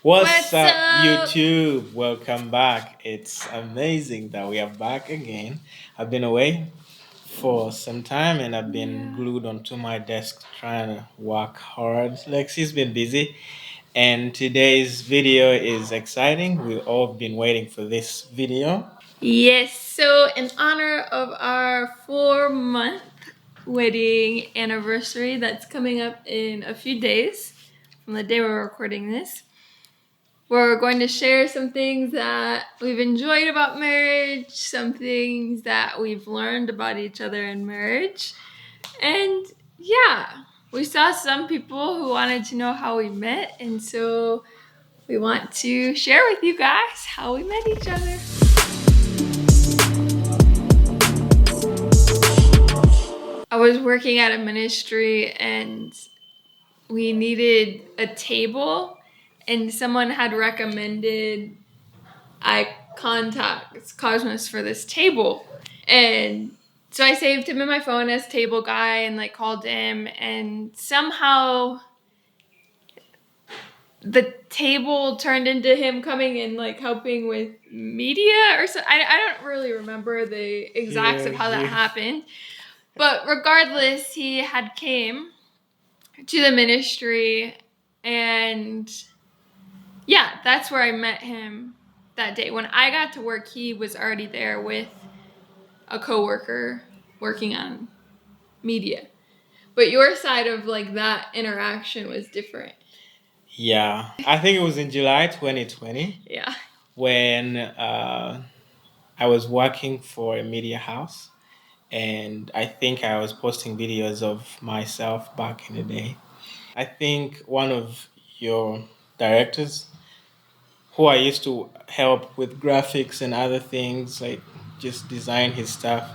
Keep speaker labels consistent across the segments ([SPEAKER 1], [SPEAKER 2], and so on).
[SPEAKER 1] What's
[SPEAKER 2] What's
[SPEAKER 1] up,
[SPEAKER 2] up?
[SPEAKER 1] YouTube? Welcome back. It's amazing that we are back again. I've been away for some time and I've been
[SPEAKER 2] Yeah.
[SPEAKER 1] glued onto my desk trying to work hard. Lexi's been busy, and today's video is exciting. We've all been waiting for this video.
[SPEAKER 2] Yes, so in honor of our 4-month wedding anniversary that's coming up in a few days from the day we're recording this, we're going to share some things that we've enjoyed about marriage, some things that we've learned about each other in marriage. And yeah, we saw some people who wanted to know how we met, and so we want to share with you guys how we met each other. I was working at a ministry and we needed a table, and someone had recommended I contact Cosmos for this table. And so I saved him in my phone as table guy and like called him, and somehow the table turned into him coming and like helping with media or so. I don't really remember the exacts
[SPEAKER 1] Yeah,
[SPEAKER 2] of how that
[SPEAKER 1] yeah.
[SPEAKER 2] happened. But regardless, he had came to the ministry, and yeah, that's where I met him that day. When I got to work, he was already there with a coworker working on media. But your side of like that interaction was different.
[SPEAKER 1] Yeah, I think it was in July 2020
[SPEAKER 2] Yeah.
[SPEAKER 1] when I was working for a media house, and I think I was posting videos of myself back in the day. I think one of your directors, who I used to help with graphics and other things, like just design his stuff,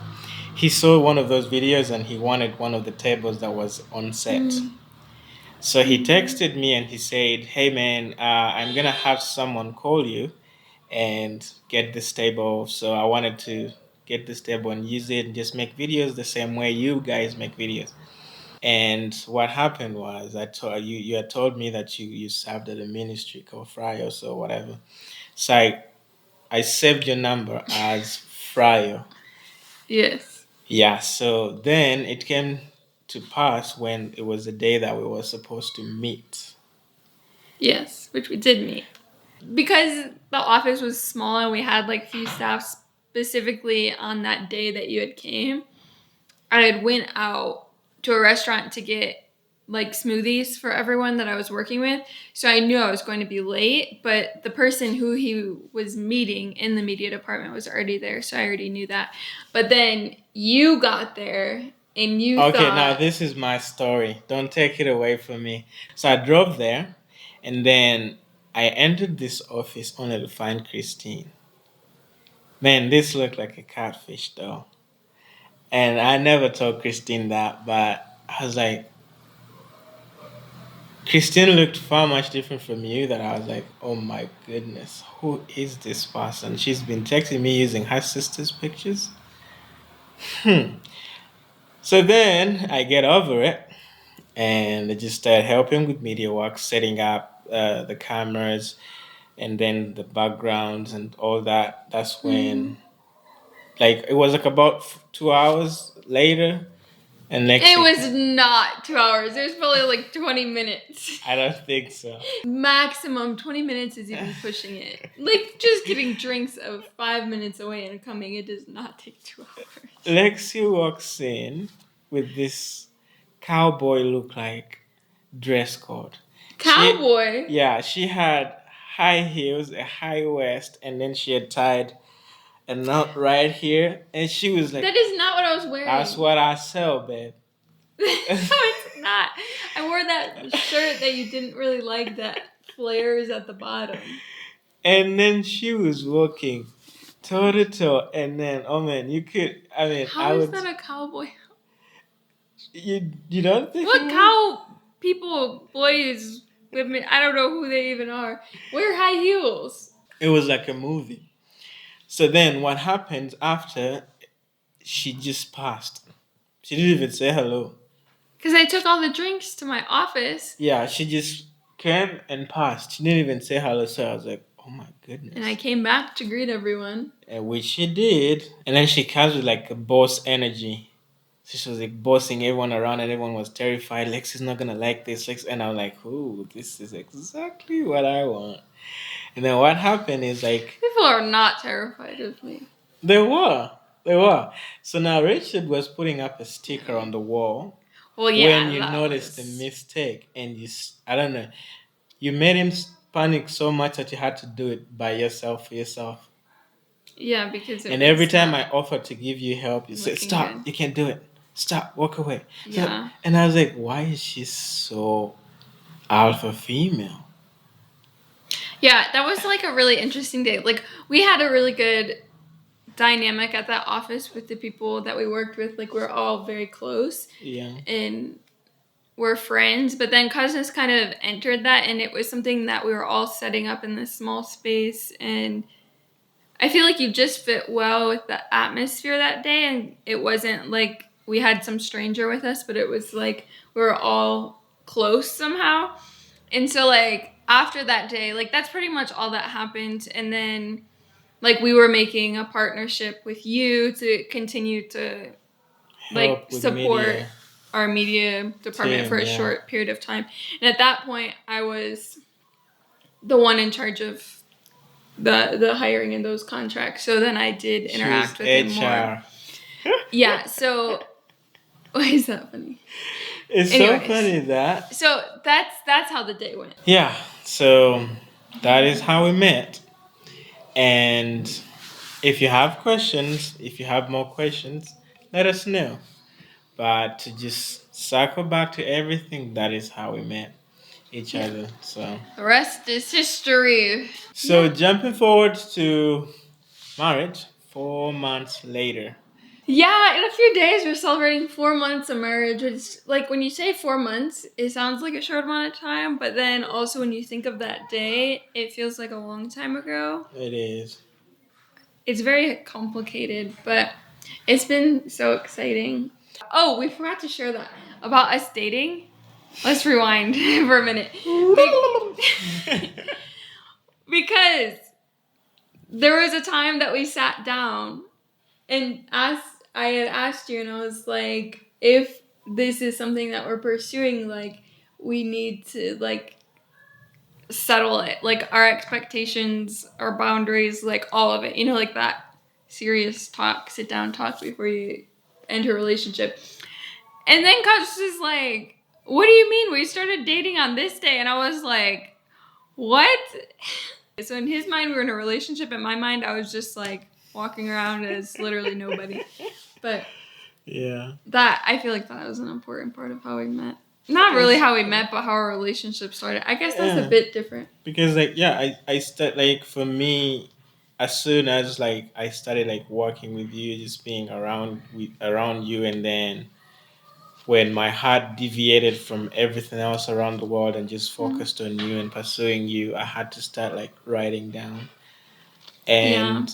[SPEAKER 1] he saw one of those videos and he wanted one of the tables that was on set.
[SPEAKER 2] Mm.
[SPEAKER 1] So he texted me and he said, "Hey man, I'm gonna have someone call you and get this table. So I wanted to get this table and use it and just make videos the same way you guys make videos." And what happened was I told you, you had told me that you served at a ministry called Friars or whatever. So I saved your number as Friar.
[SPEAKER 2] Yes.
[SPEAKER 1] Yeah, so then it came to pass when it was the day that we were supposed to meet.
[SPEAKER 2] Yes, which we did meet. Because the office was small and we had like few staff specifically on that day that you had came, I had went out to a restaurant to get like smoothies for everyone that I was working with. So I knew I was going to be late, but the person who he was meeting in the media department was already there, so I already knew that. But then you got there and you
[SPEAKER 1] Okay, now
[SPEAKER 2] thought,
[SPEAKER 1] this is my story. Don't take it away from me. So I drove there and then I entered this office only to find Christine. Man, this looked like a catfish though. And I never told Christine that, but I was like, Christine looked far much different from you that I was like, oh my goodness, who is this person? She's been texting me using her sister's pictures. Hmm. So then I get over it and I just started helping with media work, setting up the cameras and then the backgrounds and all that. That's
[SPEAKER 2] mm.
[SPEAKER 1] when, like, it was like about 2 hours later, and
[SPEAKER 2] It
[SPEAKER 1] Lexi,
[SPEAKER 2] was not 2 hours. It was probably like 20 minutes.
[SPEAKER 1] I don't think so.
[SPEAKER 2] Maximum 20 minutes is even pushing it. Like just getting drinks of 5 minutes away and coming, it does not take 2 hours.
[SPEAKER 1] Lexi walks in with this cowboy look like dress code. She,
[SPEAKER 2] Cowboy?
[SPEAKER 1] yeah, she had high heels, a high waist, and then she had tied a knot right here, and she was like,
[SPEAKER 2] That is not what I was
[SPEAKER 1] "That's
[SPEAKER 2] wearing.
[SPEAKER 1] what I sell, babe."
[SPEAKER 2] No, it's not. I wore that shirt that you didn't really like that flares at the bottom.
[SPEAKER 1] And then she was walking toe to toe, and then oh man, you could. I mean,
[SPEAKER 2] How
[SPEAKER 1] I
[SPEAKER 2] is
[SPEAKER 1] would.
[SPEAKER 2] that a cowboy?
[SPEAKER 1] You don't think it
[SPEAKER 2] What
[SPEAKER 1] was?
[SPEAKER 2] cow people, boys, women, I don't know who they even are, wear high heels?
[SPEAKER 1] It was like a movie. So then, what happened after? She just passed. She didn't even say hello.
[SPEAKER 2] Because I took all the drinks to my office.
[SPEAKER 1] Yeah, she just came and passed. She didn't even say hello. So I was like, oh my goodness.
[SPEAKER 2] And I came back to greet everyone.
[SPEAKER 1] And which she did. And then she comes with like a boss energy. So she was like bossing everyone around, and everyone was terrified. Lex is not gonna like this. And I'm like, ooh, this is exactly what I want. And then what happened is like
[SPEAKER 2] People are not terrified of me.
[SPEAKER 1] they were. They were. So now Richard was putting up a sticker on the wall
[SPEAKER 2] Well, yeah,
[SPEAKER 1] when you
[SPEAKER 2] that
[SPEAKER 1] noticed the
[SPEAKER 2] was...
[SPEAKER 1] mistake, and I don't know, you made him panic so much that you had to do it by yourself for yourself.
[SPEAKER 2] Yeah, because it
[SPEAKER 1] And
[SPEAKER 2] was
[SPEAKER 1] every time
[SPEAKER 2] not
[SPEAKER 1] I offered to give you help, you said,
[SPEAKER 2] looking
[SPEAKER 1] "Stop!
[SPEAKER 2] good.
[SPEAKER 1] You can't do it. Stop! Walk away." So,
[SPEAKER 2] Yeah.
[SPEAKER 1] and I was like, "Why is she so alpha female?"
[SPEAKER 2] Yeah, that was like a really interesting day. Like, we had a really good dynamic at that office with the people that we worked with. Like, we're all very close
[SPEAKER 1] Yeah.
[SPEAKER 2] and we're friends. But then Cousins kind of entered that, and it was something that we were all setting up in this small space. And I feel like you just fit well with the atmosphere that day. And it wasn't like we had some stranger with us, but it was like we were all close somehow. And so, like, after that day, like, that's pretty much all that happened. And then, like, we were making a partnership with you to continue to, like,
[SPEAKER 1] Help with
[SPEAKER 2] support
[SPEAKER 1] media
[SPEAKER 2] our media department for
[SPEAKER 1] team.
[SPEAKER 2] a
[SPEAKER 1] Yeah.
[SPEAKER 2] short period of time. And at that point, I was the one in charge of the hiring in those contracts. So then I did
[SPEAKER 1] She was
[SPEAKER 2] interact with him more.
[SPEAKER 1] HR.
[SPEAKER 2] Yeah, so why is that funny?
[SPEAKER 1] It's
[SPEAKER 2] Anyways.
[SPEAKER 1] so funny that.
[SPEAKER 2] So that's how the day went.
[SPEAKER 1] Yeah. So that is how we met. And if you have questions, if you have more questions, let us know. But to just circle back to everything, that is how we met each
[SPEAKER 2] Yeah.
[SPEAKER 1] other. So
[SPEAKER 2] The rest is history.
[SPEAKER 1] so jumping forward to marriage 4 months later.
[SPEAKER 2] Yeah, in a few days we're celebrating 4 months of marriage. Which, like, when you say 4 months, it sounds like a short amount of time, but then also when you think of that day, it feels like a long time ago.
[SPEAKER 1] It is.
[SPEAKER 2] It's very complicated, but it's been so exciting. Oh, we forgot to share that about us dating. Let's rewind for a minute. Because there was a time that we sat down and I had asked you, and I was like, if this is something that we're pursuing, like, we need to, like, settle it, like, our expectations, our boundaries, like, all of it, you know, like that serious talk, sit down talk before you enter a relationship. And then Coach is like, what do you mean we started dating on this day? And I was like, what? So in his mind we were in a relationship. In my mind I was just like walking around as literally nobody. But
[SPEAKER 1] Yeah.
[SPEAKER 2] that, I feel like that was an important part of how we met. Not really how we met, but how our relationship started. I guess that's a bit different.
[SPEAKER 1] Because like yeah, I start like for me, as soon as like I started like working with you, just being around you, and then when my heart deviated from everything else around the world and just focused on you and pursuing you, I had to start like writing down. And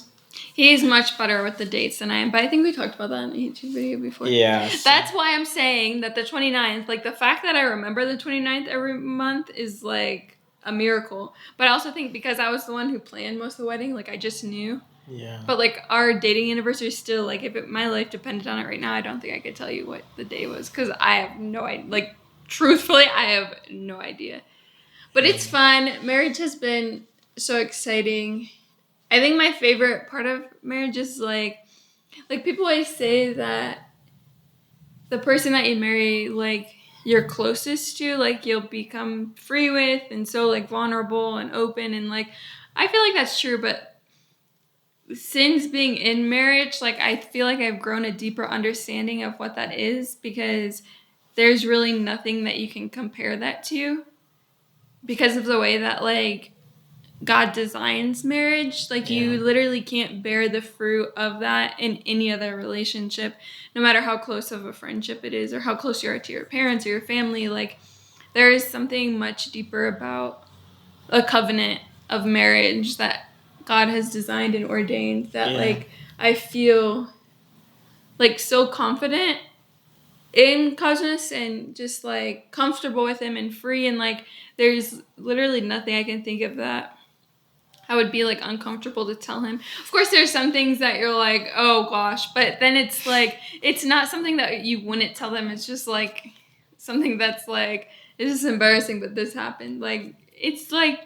[SPEAKER 2] He's much better with the dates than I am, but I think we talked about that in a YouTube video before.
[SPEAKER 1] yeah, so-
[SPEAKER 2] That's why I'm saying that the 29th, like the fact that I remember the 29th every month is like a miracle. But I also think because I was the one who planned most of the wedding, like I just knew.
[SPEAKER 1] yeah.
[SPEAKER 2] But like our dating anniversary is still, like, if my life depended on it right now, I don't think I could tell you what the day was because I have no idea. Like, truthfully, I have no idea. But it's fun. Marriage has been so exciting. I think my favorite part of marriage is like people always say that the person that you marry, like, you're closest to, like, you'll become free with and so, like, vulnerable and open, and like I feel like that's true, but since being in marriage, like, I feel like I've grown a deeper understanding of what that is, because there's really nothing that you can compare that to because of the way that, like, God designs marriage. Like, you literally can't bear the fruit of that in any other relationship, no matter how close of a friendship it is or how close you are to your parents or your family. Like, there is something much deeper about a covenant of marriage that God has designed and ordained that, like, I feel, like, so confident in Cosmos and just like comfortable with him and free, and like there's literally nothing I can think of that I would be like uncomfortable to tell him. Of course, there's some things that you're like, oh gosh, but then it's like it's not something that you wouldn't tell them. It's just like something that's like it's just embarrassing that this happened. Like it's like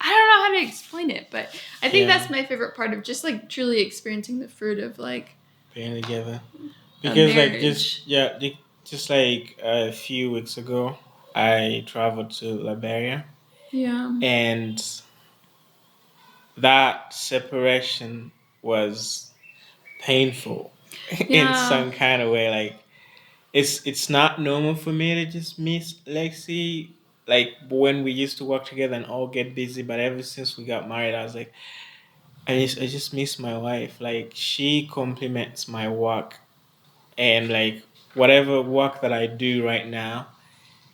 [SPEAKER 2] I don't know how to explain it, but I think
[SPEAKER 1] Yeah,
[SPEAKER 2] that's my favorite part of just like truly experiencing the fruit of like
[SPEAKER 1] being together.
[SPEAKER 2] a
[SPEAKER 1] Because like just
[SPEAKER 2] marriage.
[SPEAKER 1] yeah, just like a few weeks ago, I traveled to Liberia,
[SPEAKER 2] Yeah.
[SPEAKER 1] and that separation was painful in
[SPEAKER 2] Yeah.
[SPEAKER 1] some kind of way. Like it's not normal for me to just miss Lexi. Like when we used to work together and all get busy, but ever since we got married, I was like, I just miss my wife. Like she complements my work, and like whatever work that I do right now,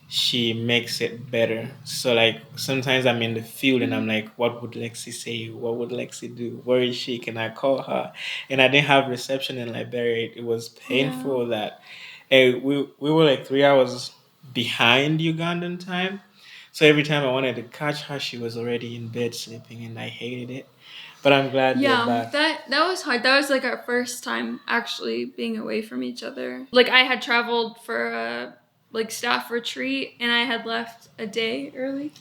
[SPEAKER 1] she makes it better. So like sometimes I'm in the field and I'm like, what would Lexi say? What would Lexi do? Where is she? Can I call her? And I didn't have reception in Liberia. It was
[SPEAKER 2] Yeah.
[SPEAKER 1] painful that we were like 3 hours behind Ugandan time. So every time I wanted to catch her, she was already in bed sleeping, and I hated it. But I'm glad you're
[SPEAKER 2] Yeah,
[SPEAKER 1] back.
[SPEAKER 2] that was hard. That was like our first time actually being away from each other. Like I had traveled for a like staff retreat and I had left a day early.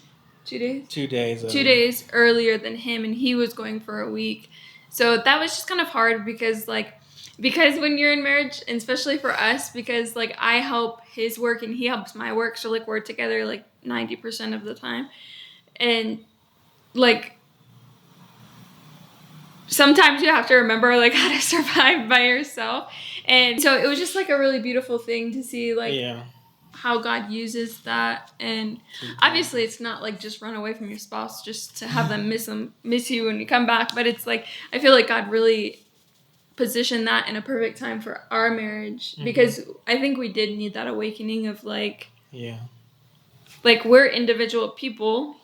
[SPEAKER 2] 2 days.
[SPEAKER 1] 2 days
[SPEAKER 2] Two
[SPEAKER 1] early.
[SPEAKER 2] days earlier than him and he was going for a week. So that was just kind of hard because when you're in marriage, and especially for us, because like I help his work and he helps my work, so like we're together like 90% of the time. And like sometimes you have to remember like how to survive by yourself, and so it was just like a really beautiful thing to see like
[SPEAKER 1] Yeah.
[SPEAKER 2] how God uses that. And
[SPEAKER 1] Together.
[SPEAKER 2] obviously it's not like just run away from your spouse just to have them miss you when you come back, but it's like I feel like God really positioned that in a perfect time for our marriage,
[SPEAKER 1] Hmm.
[SPEAKER 2] because I think we did need that awakening of
[SPEAKER 1] Yeah.
[SPEAKER 2] like we're individual people,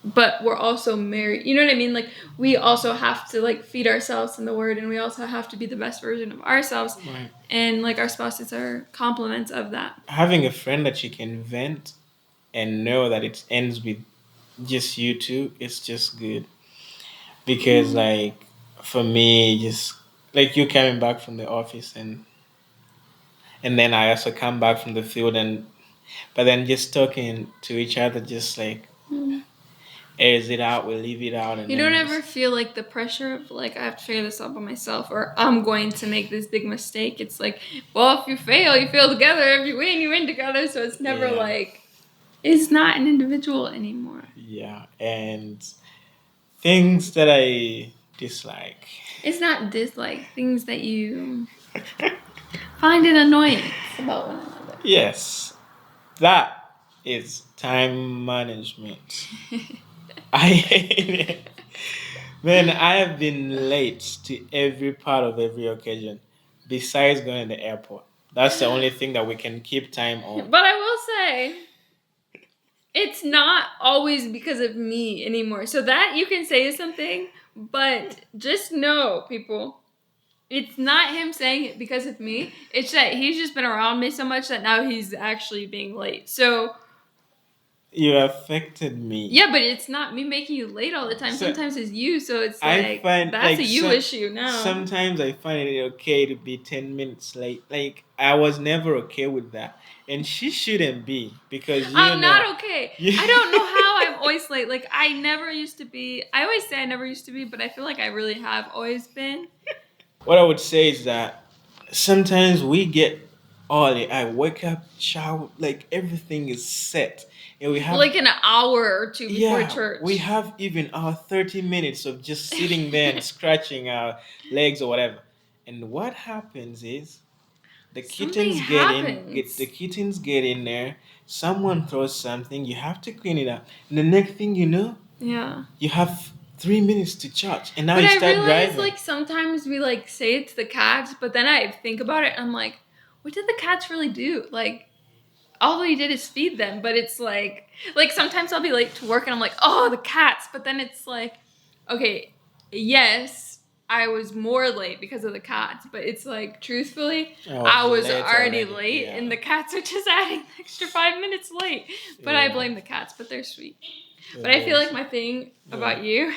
[SPEAKER 2] but we're also married. You know what I mean? Like we also have to like feed ourselves in the word, and we also have to be the best version of ourselves.
[SPEAKER 1] Right.
[SPEAKER 2] And like our spouses are complements of that.
[SPEAKER 1] Having a friend that you can vent and know that it ends with just you two, it's just good. Because
[SPEAKER 2] Yeah.
[SPEAKER 1] like for me, just like you coming back from the office, and then I also come back from the field, and but then just talking to each other, just like
[SPEAKER 2] Mm.
[SPEAKER 1] airs it out, we leave it out, and
[SPEAKER 2] You don't
[SPEAKER 1] then
[SPEAKER 2] ever
[SPEAKER 1] just
[SPEAKER 2] feel like the pressure of like I have to figure this out by myself, or I'm going to make this big mistake. It's like, well, if you fail together. If you win together. So it's never
[SPEAKER 1] yeah,
[SPEAKER 2] like it's not an individual anymore.
[SPEAKER 1] yeah, and things that I dislike.
[SPEAKER 2] It's not dislike things that you find an annoyance about one another.
[SPEAKER 1] Yes, that is time management. I hate it. Man, I have been late to every part of every occasion, besides going to the airport. That's the only thing that we can keep time on.
[SPEAKER 2] But I will say, it's not always because of me anymore. So that you can say something, but just know, people, it's not him saying it because of me. It's that he's just been around me so much that now he's actually being late. So
[SPEAKER 1] You affected me.
[SPEAKER 2] yeah, but it's not me making you late all the time.
[SPEAKER 1] So
[SPEAKER 2] Sometimes it's you. So it's
[SPEAKER 1] I
[SPEAKER 2] like
[SPEAKER 1] find
[SPEAKER 2] that's
[SPEAKER 1] like
[SPEAKER 2] a you issue now.
[SPEAKER 1] sometimes I find it okay to be 10 minutes late. Like I was never okay with that, and she shouldn't be because you
[SPEAKER 2] I'm
[SPEAKER 1] know.
[SPEAKER 2] not okay.
[SPEAKER 1] You
[SPEAKER 2] I don't know how I'm always late. Like I never used to be. I always say I never used to be, but I feel like I really have always been.
[SPEAKER 1] what I would say is that sometimes we get early. I wake up, shower, like everything is set, and we have
[SPEAKER 2] Like an hour or two before
[SPEAKER 1] yeah, we
[SPEAKER 2] church.
[SPEAKER 1] have even our 30 minutes of just sitting there and scratching our legs or whatever. And what happens is
[SPEAKER 2] Something happens.
[SPEAKER 1] the kittens get in there. Someone throws something, you have to clean it up, and the next thing you know,
[SPEAKER 2] Yeah.
[SPEAKER 1] you have 3 minutes to charge, and now
[SPEAKER 2] But
[SPEAKER 1] you
[SPEAKER 2] I
[SPEAKER 1] start
[SPEAKER 2] realize
[SPEAKER 1] driving.
[SPEAKER 2] like sometimes we like say it to the cats, but then I think about it and I'm like, what did the cats really do? Like all we did is feed them, but it's like sometimes I'll be late to work and I'm like, oh the cats, but then it's like, okay, yes, I was more late because of the cats, but it's like, truthfully,
[SPEAKER 1] Oh,
[SPEAKER 2] I was
[SPEAKER 1] late
[SPEAKER 2] already
[SPEAKER 1] already,
[SPEAKER 2] late,
[SPEAKER 1] yeah.
[SPEAKER 2] and the cats are just adding the extra 5 minutes late. But I
[SPEAKER 1] Yeah.
[SPEAKER 2] blame the cats, but they're sweet.
[SPEAKER 1] They're
[SPEAKER 2] But I feel
[SPEAKER 1] very
[SPEAKER 2] like my thing
[SPEAKER 1] Yeah.
[SPEAKER 2] about you,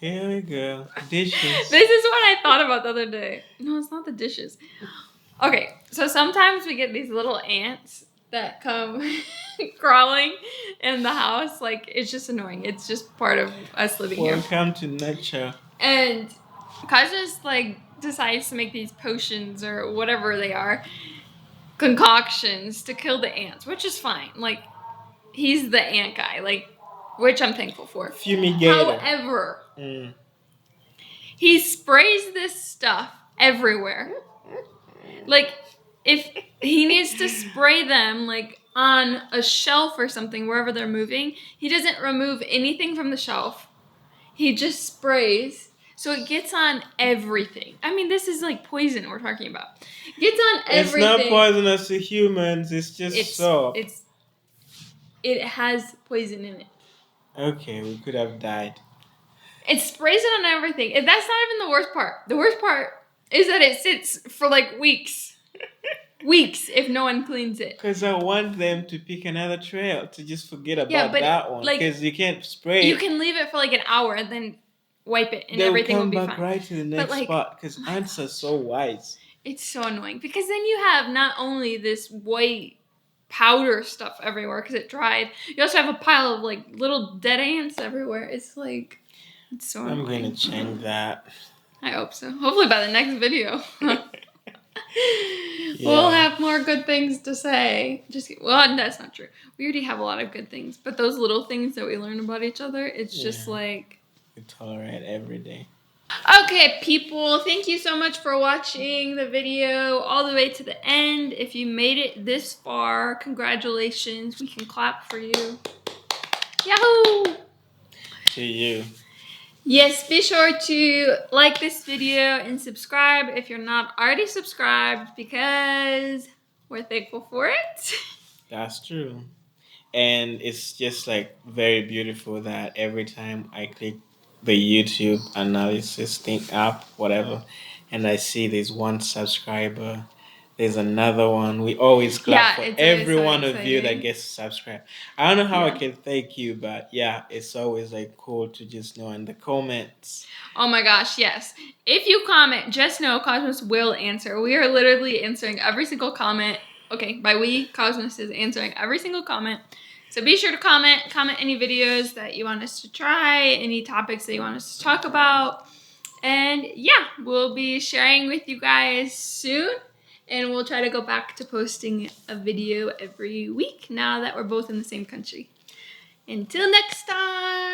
[SPEAKER 1] Here we go. Dishes.
[SPEAKER 2] this is what I thought about the other day. No, it's not the dishes. Okay, so sometimes we get these little ants that come crawling in the house. Like, it's just annoying. It's just part of us living here.
[SPEAKER 1] Welcome to nature.
[SPEAKER 2] And Cosmos like decides to make these potions or whatever they are, concoctions to kill the ants, which is fine. Like, he's the ant guy, like, which I'm thankful for.
[SPEAKER 1] Fumigator.
[SPEAKER 2] However, he sprays this stuff everywhere. Like, if he needs to spray them like on a shelf or something wherever they're moving, he doesn't remove anything from the shelf. He just sprays. So it gets on everything. I mean, this is like poison we're talking about. It gets on everything.
[SPEAKER 1] It's not poisonous to humans. It's just soap.
[SPEAKER 2] It has poison in it.
[SPEAKER 1] Okay, we could have died.
[SPEAKER 2] It sprays it on everything. And that's not even the worst part. The worst part is that it sits for like weeks. Weeks if no one cleans it.
[SPEAKER 1] Because I want them to pick another trail to just forget about that one.
[SPEAKER 2] Like,
[SPEAKER 1] because you can't spray it.
[SPEAKER 2] You can leave it for like an hour and then wipe it and everything will be fine.
[SPEAKER 1] They'll come back right to the next spot because ants are so wise.
[SPEAKER 2] It's so annoying because then you have not only this white powder stuff everywhere because it dried, you also have a pile of like little dead ants everywhere. It's like, it's so annoying.
[SPEAKER 1] I'm going to change that.
[SPEAKER 2] I hope so. Hopefully by the next video. We'll have more good things to say. Well, that's not true. We already have a lot of good things, but those little things that we learn about each other, it's just like
[SPEAKER 1] we tolerate every day.
[SPEAKER 2] Okay, people, thank you so much for watching the video all the way to the end. If you made it this far, congratulations. We can clap for you. Yahoo!
[SPEAKER 1] To you.
[SPEAKER 2] Yes, be sure to like this video and subscribe if you're not already subscribed because we're thankful for it.
[SPEAKER 1] That's true. And it's just like very beautiful that every time I click the YouTube analysis thing app, whatever, and I see there's one subscriber, there's another one. We always clap for every one of you that gets subscribed. I don't know how I can thank you, but yeah, it's always like cool to just know in the comments.
[SPEAKER 2] Oh my gosh, yes. If you comment, just know Cosmos will answer. We are literally answering every single comment. Okay, by we, Cosmos is answering every single comment. So be sure to comment any videos that you want us to try, any topics that you want us to talk about. And yeah, we'll be sharing with you guys soon. And we'll try to go back to posting a video every week now that we're both in the same country. Until next time.